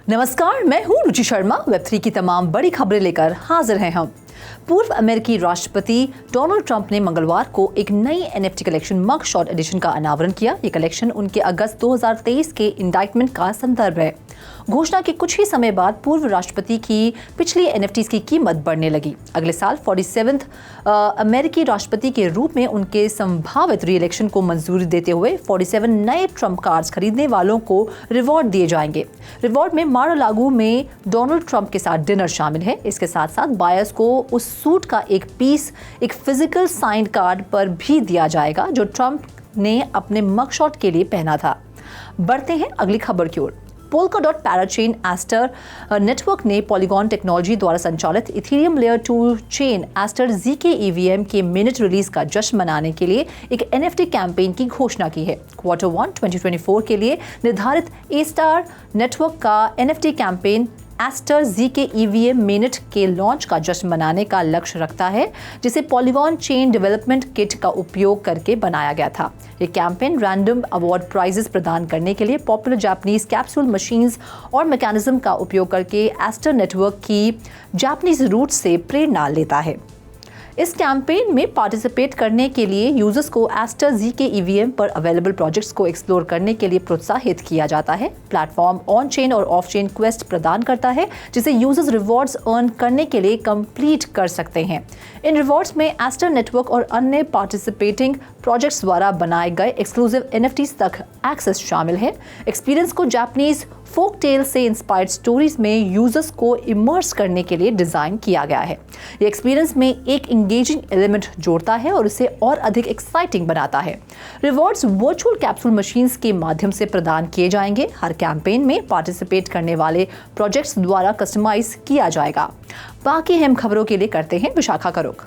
नमस्कार, मैं हूं रुचि शर्मा। वेब3 की तमाम बड़ी खबरें लेकर हाजिर हैं हम। पूर्व अमेरिकी राष्ट्रपति डोनाल्ड ट्रंप ने मंगलवार को एक नई NFT कलेक्शन मग शॉट एडिशन का अनावरण किया। ये कलेक्शन उनके अगस्त 2023 के इंडाइटमेंट का संदर्भ है। घोषणा के कुछ ही समय बाद पूर्व राष्ट्रपति की पिछली NFTs की कीमत बढ़ने लगी। अगले साल 47वें अमेरिकी राष्ट्रपति के रूप में उनके संभावित री-इलेक्शन को मंजूरी देते हुए 47 नए ट्रंप कार्ड्स खरीदने वालों को रिवॉर्ड दिए जाएंगे। रिवॉर्ड में मार-आ-लागो में डोनाल्ड ट्रंप के साथ डिनर शामिल है। इसके साथ साथ बायर्स को उस सूट का एक पीस एक फिजिकल साइंड कार्ड पर भी दिया जाएगा जो ट्रंप ने अपने मगशॉट के लिए पहना था। बढ़ते हैं अगली खबर की ओर। पोल्काडॉट पैराचेन एस्टर नेटवर्क ने पॉलीगॉन टेक्नोलॉजी द्वारा संचालित Ethereum layer 2 chain Astar ZK EVM के मिनट रिलीज का जश्न मनाने के लिए एक NFT कैंपेन की घोषणा की है। Q1 2024 के लिए निर्धारित एस्टर नेटवर्क का NFT campaign Astar ZK EVM मिनट के लॉन्च का जश्न मनाने का लक्ष्य रखता है, जिसे पॉलीगॉन चेन डेवलपमेंट किट का उपयोग करके बनाया गया था। ये कैंपेन रैंडम अवार्ड प्राइजेस प्रदान करने के लिए पॉपुलर जापानीज कैप्सूल मशीन्स और मैकेनिज्म का उपयोग करके एस्टर नेटवर्क की जापानीज रूट से प्रेरणा लेता है। इस कैंपेन में पार्टिसिपेट करने के लिए यूजर्स को एस्टर ZK EVM पर अवेलेबल प्रोजेक्ट्स को एक्सप्लोर करने के लिए प्रोत्साहित किया जाता है। प्लेटफॉर्म ऑन चेन और ऑफ चेन क्वेस्ट प्रदान करता है, जिसे यूजर्स रिवॉर्ड्स अर्न करने के लिए कंप्लीट कर सकते हैं। इन रिवॉर्ड्स में एस्टर नेटवर्क और अन्य पार्टिसिपेटिंग प्रोजेक्ट्स द्वारा बनाए गए एक्सक्लूसिव NFTs तक एक्सेस शामिल है। एक्सपीरियंस को जापानीज फोक टेल से इंस्पायर्ड स्टोरीज में यूजर्स को इमर्स करने के लिए डिजाइन किया गया है। ये एक्सपीरियंस में एक इंगेजिंग एलिमेंट जोड़ता है और इसे और अधिक एक्साइटिंग बनाता है। रिवॉर्ड्स वर्चुअल कैप्सूल मशीन्स के माध्यम से प्रदान किए जाएंगे। हर कैंपेन में पार्टिसिपेट करने वाले प्रोजेक्ट्स द्वारा कस्टमाइज किया जाएगा। बाकी अहम खबरों के लिए करते हैं विशाखा का रुख।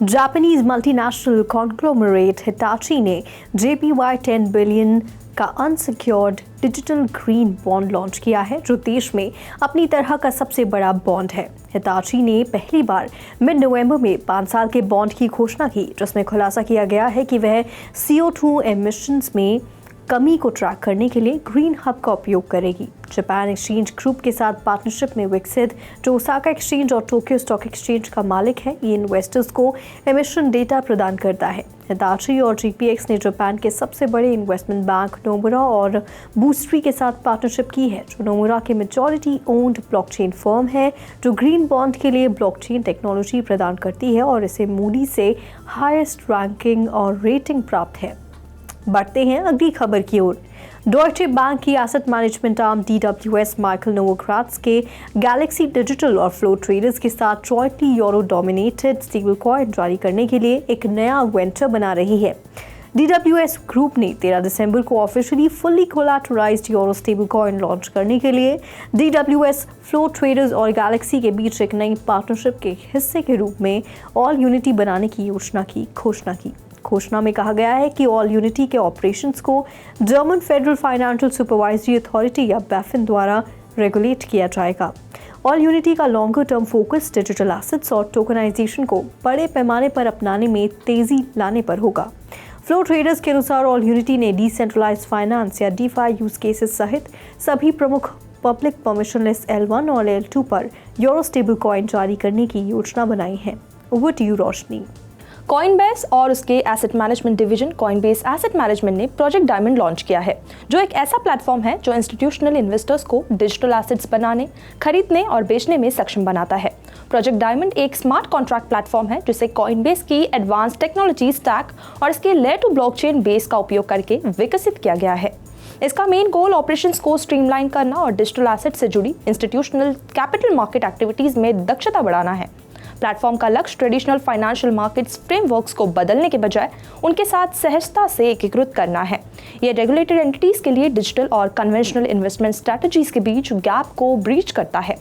जापानीज मल्टीनेशनल कॉन्ग्लोमरेट हिटाची ने JPY 10 बिलियन का unsecured digital green bond launch किया है, जो देश में अपनी तरह का सबसे बड़ा बॉन्ड है। हिटाची ने पहली बार मिड नवंबर में 5 साल के बॉन्ड की घोषणा की, जिसमें खुलासा किया गया है कि वह CO2 एमिशंस में कमी को ट्रैक करने के लिए ग्रीन हब का उपयोग करेगी। जापान एक्सचेंज ग्रुप के साथ पार्टनरशिप में विकसित, जो ओसाका एक्सचेंज और टोक्यो स्टॉक एक्सचेंज का मालिक है, ये इन्वेस्टर्स को एमिशन डेटा प्रदान करता है। हिटाची और GPX ने जापान के सबसे बड़े इन्वेस्टमेंट बैंक नोमुरा और बूस्ट्री के साथ पार्टनरशिप की है, जो नोमुरा के मेजॉरिटी ओन्ड ब्लॉकचेन फर्म है, जो ग्रीन बॉन्ड के लिए ब्लॉकचेन टेक्नोलॉजी प्रदान करती है और इसे मूडी से हाईएस्ट रैंकिंग और रेटिंग प्राप्त है। बढ़ते हैं अगली खबर की ओर। डॉयचे बैंक की asset management arm DWS Michael Novogratz के गैलेक्सी डिजिटल और फ्लो ट्रेडर्स के साथ jointly euro dominated stable coin जारी करने के लिए एक नया वेंचर बना रही है। DWS ग्रुप ने 13 दिसंबर को officially fully collateralised euro stable coin launch करने के लिए DWS फ्लो ट्रेडर्स और गैलेक्सी के बीच एक नई पार्टनरशिप के हिस्से के रूप में ऑल यूनिटी बनाने की योजना की घोषणा की। घोषणा में कहा गया है कि ऑल यूनिटी के ऑपरेशंस को German federal financial supervisory authority या BaFin द्वारा रेगुलेट किया जाएगा। ऑल यूनिटी का longer term focus digital assets और टोकनाइजेशन को बड़े पैमाने पर अपनाने में तेजी लाने पर होगा। फ्लो ट्रेडर्स के अनुसार ऑल यूनिटी ने डिसेंट्रलाइज्ड फाइनेंस या DeFi यूज केसेस सहित सभी प्रमुख पब्लिक परमिशनलेस L1 और L2 पर यूरो स्टेबल कॉइन जारी करने की योजना बनाई है। Over to you Roshni. Coinbase और उसके asset management division Coinbase asset management ने प्रोजेक्ट डायमंड लॉन्च किया है, जो एक ऐसा प्लेटफॉर्म है जो इंस्टीट्यूशनल इन्वेस्टर्स को डिजिटल एसेट्स बनाने, खरीदने और बेचने में सक्षम बनाता है। प्रोजेक्ट डायमंड एक स्मार्ट कॉन्ट्रैक्ट प्लेटफॉर्म है जिसे कॉइनबेस की एडवांस टेक्नोलॉजी स्टैक और इसके लेयर 2 ब्लॉकचेन बेस का उपयोग करके विकसित किया गया है। इसका मेन गोल ऑपरेशंस को स्ट्रीमलाइन करना और डिजिटल एसेट से जुड़ी इंस्टीट्यूशनल कैपिटल मार्केट एक्टिविटीज में दक्षता बढ़ाना है। प्लेटफॉर्म का लक्ष्य ट्रेडिशनल फाइनेंशियल मार्केट्स फ्रेमवर्क्स को बदलने के बजाय उनके साथ सहजता से एकीकृत करना है। यह रेगुलेटेड एंटिटीज के लिए डिजिटल और कन्वेंशनल इन्वेस्टमेंट स्ट्रेटजीज के बीच गैप को ब्रीच करता है।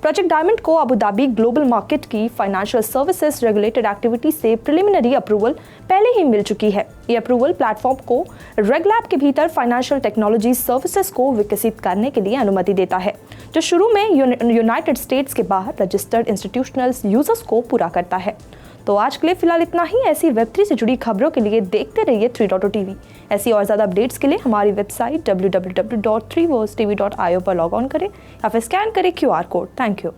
प्रोजेक्ट डायमंड को अबू धाबी ग्लोबल मार्केट की फाइनेंशियल सर्विसेज रेगुलेटेड एक्टिविटी से प्रिलिमिनरी अप्रूवल पहले ही मिल चुकी है। ये अप्रूवल प्लेटफॉर्म को रेगलैब के भीतर फाइनेंशियल टेक्नोलॉजी सर्विसेज को विकसित करने के लिए अनुमति देता है, जो शुरू में यूनाइटेड स्टेट्स के बाहर रजिस्टर्ड इंस्टीट्यूशनल यूजर्स को पूरा करता है। तो आज के लिए फिलहाल इतना ही। ऐसी वेब3 से जुड़ी खबरों के लिए देखते रहिए 3.0 टीवी। ऐसी और ज़्यादा अपडेट्स के लिए हमारी वेबसाइट www.3versetv.io पर लॉग ऑन करें या फिर स्कैन करें QR कोड। Thank you.